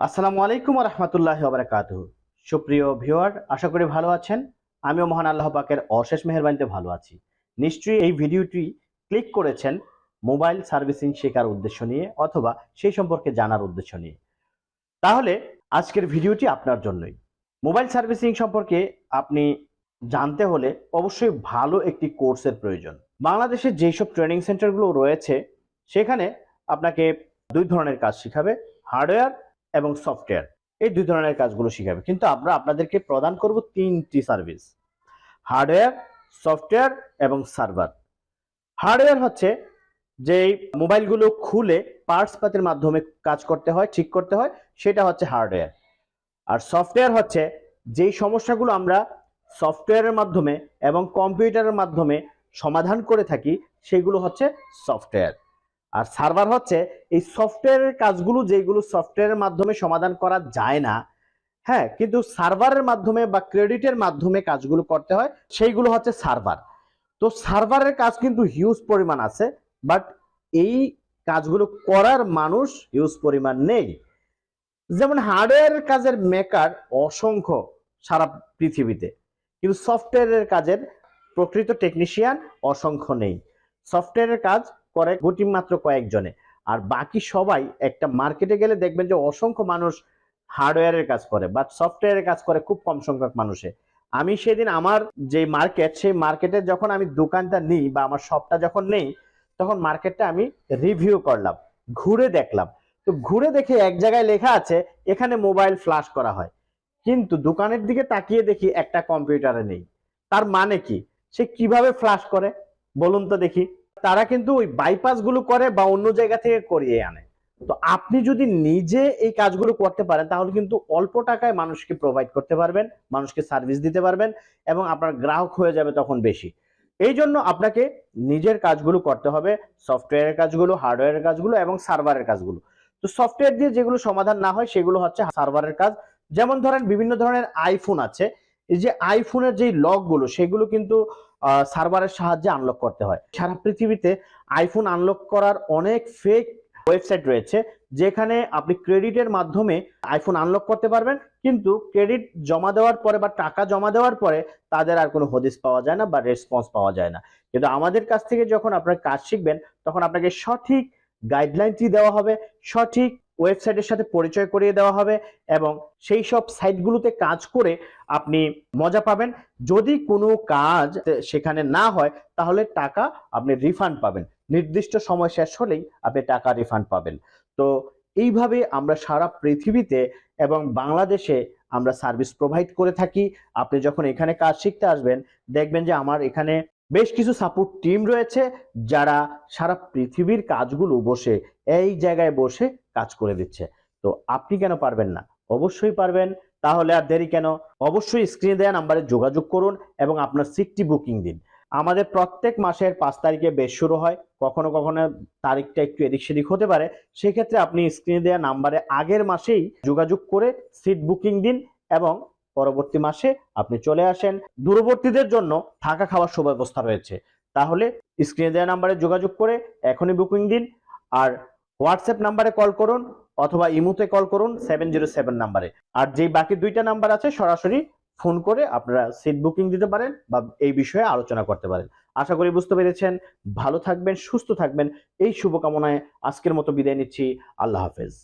আসসালামু আলাইকুম ওয়া রাহমাতুল্লাহি ওয়া বারাকাতুহু। সুপ্রিয় ভিউয়ার, আশা করি ভালো আছেন। আমিও মহান আল্লাহ পাকের অশেষ মেহেরবানিতে ভালো আছি। নিশ্চয়ই এই ভিডিওটি ক্লিক করেছেন মোবাইল সার্ভিসিং শেখার উদ্দেশ্য নিয়ে অথবা সেই সম্পর্কে জানার উদ্দেশ্য নিয়ে। তাহলে আজকের ভিডিওটি আপনার জন্যই। মোবাইল সার্ভিসিং সম্পর্কে আপনি জানতে হলে অবশ্যই ভালো একটি কোর্সের প্রয়োজন। বাংলাদেশে যেসব ট্রেনিং সেন্টারগুলো রয়েছে সেখানে আপনাকে দুই ধরনের কাজ শিখাবে, হার্ডওয়্যার এবং সফটওয়্যার। এই দুই ধরনের কাজগুলো শিখাবে, কিন্তু আমরা আপনাদেরকে প্রদান করব তিনটি সার্ভিস: হার্ডওয়্যার, সফটওয়্যার এবং সার্ভার। হার্ডওয়্যার হচ্ছে যেই মোবাইলগুলো খুলে পার্টস পাতির মাধ্যমে কাজ করতে হয়, ঠিক করতে হয়, সেটা হচ্ছে হার্ডওয়্যার। আর সফটওয়্যার হচ্ছে যেই সমস্যাগুলো আমরা সফটওয়্যারের মাধ্যমে এবং কম্পিউটারের মাধ্যমে সমাধান করে থাকি সেগুলো হচ্ছে সফটওয়্যার। আর সার্ভার হচ্ছে এই সফটওয়্যারের কাজগুলো যেগুলো সফটওয়্যারের মাধ্যমে সমাধান করা যায় না, হ্যাঁ, কিন্তু সার্ভারের মাধ্যমে বা ক্রেডিটের মাধ্যমে কাজগুলো করতে হয়, সেইগুলো হচ্ছে সার্ভার। তো সার্ভারের কাজ কিন্তু হিউজ পরিমাণ আছে, বাট এই কাজগুলো করার মানুষ হিউজ পরিমাণ নেই। যেমন হার্ডওয়্যারের কাজের মেকার অসংখ্য সারা পৃথিবীতে, কিন্তু সফটওয়্যারের কাজের প্রকৃত টেকনিশিয়ান অসংখ্য নেই। সফটওয়্যারের কাজ করে গুটি মাত্র কয়েকজনে, আর বাকি সবাই একটা মার্কেটে গেলে দেখবেন যে অসংখ্য মানুষ হার্ডওয়্যারের কাজ করে, বাট সফটওয়্যারের কাজ করে খুব কম সংখ্যক মানুষে। আমি সেদিন আমার যে মার্কেট, সেই মার্কেটে যখন আমি দোকানটা নিই বা আমার শপটা যখন নেই, তখন মার্কেটটা আমি রিভিউ করলাম, ঘুরে দেখলাম। তো ঘুরে দেখে এক জায়গায় লেখা আছে এখানে মোবাইল ফ্ল্যাশ করা হয়, কিন্তু দোকানের দিকে তাকিয়ে দেখি একটা কম্পিউটারে নেই। তার মানে কি? সে কিভাবে ফ্ল্যাশ করে বলুন তো দেখি? তারা কিন্তু ওই বাইপাস গুলো করে বা অন্য জায়গা থেকে করিয়ে আনে। তো আপনি যদি নিজে এই কাজগুলো করতে পারেন তাহলে কিন্তু অল্প টাকায় মানুষকে প্রোভাইড করতে পারবেন, মানুষকে সার্ভিস দিতে পারবেন এবং আপনার গ্রাহক হয়ে যাবে তখন বেশি। এই জন্য আপনাকে নিজের কাজগুলো করতে হবে, সফটওয়্যারের কাজগুলো, হার্ডওয়্যারের কাজগুলো এবং সার্ভারের কাজগুলো। তো সফটওয়্যার দিয়ে যেগুলো সমাধান না হয় সেগুলো হচ্ছে সার্ভারের কাজ। যেমন ধরেন বিভিন্ন ধরনের আইফোন আছে, এই যে আইফোনের যে লকগুলো সেগুলো কিন্তু সার্ভারের সাহায্যে আনলক করতে হয়। সারা পৃথিবীতে আইফোন আনলক করার অনেক ফেক ওয়েবসাইট রয়েছে, যেখানে আপনি ক্রেডিটের মাধ্যমে আইফোন আনলক করতে পারবেন, কিন্তু ক্রেডিট জমা দেওয়ার পরে বা টাকা জমা দেওয়ার পরে তাদের আর কোনো হদিস পাওয়া যায় না বা রেসপন্স পাওয়া যায় না। কিন্তু আমাদের কাছ থেকে যখন আপনার কাজ শিখবেন তখন আপনাকে সঠিক গাইডলাইনটি দেওয়া হবে, সঠিক ওয়েবসাইটের সাথে পরিচয় করিয়ে দেওয়া হবে এবং সেই সব সাইটগুলোতে কাজ করে আপনি মজা পাবেন। যদি কোনো কাজ সেখানে না হয় তাহলে টাকা আপনি রিফান্ড পাবেন, নির্দিষ্ট সময় শেষ হলেই আপনি টাকা রিফান্ড পাবেন। তো এইভাবে আমরা সারা পৃথিবীতে এবং বাংলাদেশে আমরা সার্ভিস প্রোভাইড করে থাকি। আপনি যখন এখানে কাজ শিখতে আসবেন দেখবেন যে আমার এখানে বেশ কিছু সাপোর্ট টিম রয়েছে যারা সারা পৃথিবীর কাজগুলো বসে এই জায়গায় বসে কাজ করে দিচ্ছে। তো আপনি কেন পারবেন না? অবশ্যই পারবেন। তাহলে আর দেরি কেন? অবশ্যই স্ক্রিনে দেওয়া নাম্বারে যোগাযোগ করুন এবং আপনার সিটটি বুকিং দিন। আমাদের প্রত্যেক মাসের 5 তারিখে ব্যাচ শুরু হয়, কখনো কখনো তারিখটা একটু এদিক সেদিক হতে পারে। সেক্ষেত্রে আপনি স্ক্রিনে দেওয়া নাম্বারে আগের মাসেই যোগাযোগ করে সিট বুকিং দিন এবং পরবর্তী মাসে আপনি চলে আসেন। দূরবর্তীদের জন্য থাকা খাওয়ার সুব্যবস্থা রয়েছে। তাহলে স্ক্রিনে দেওয়া নাম্বারে যোগাযোগ করে এখনই বুকিং দিন। আর হোয়াটসঅ্যাপ নাম্বারে কল করুন অথবা ইমোতে কল করুন 707 নাম্বারে। আর যেই বাকি দুইটা নাম্বার আছে সরাসরি ফোন করে আপনারা সিট বুকিং দিতে পারেন বা এই বিষয়ে আলোচনা করতে পারেন। আশা করি বুঝতে পেরেছেন। ভালো থাকবেন, সুস্থ থাকবেন, এই শুভকামনায় আজকের মতো বিদায় নিচ্ছি। আল্লাহ হাফেজ।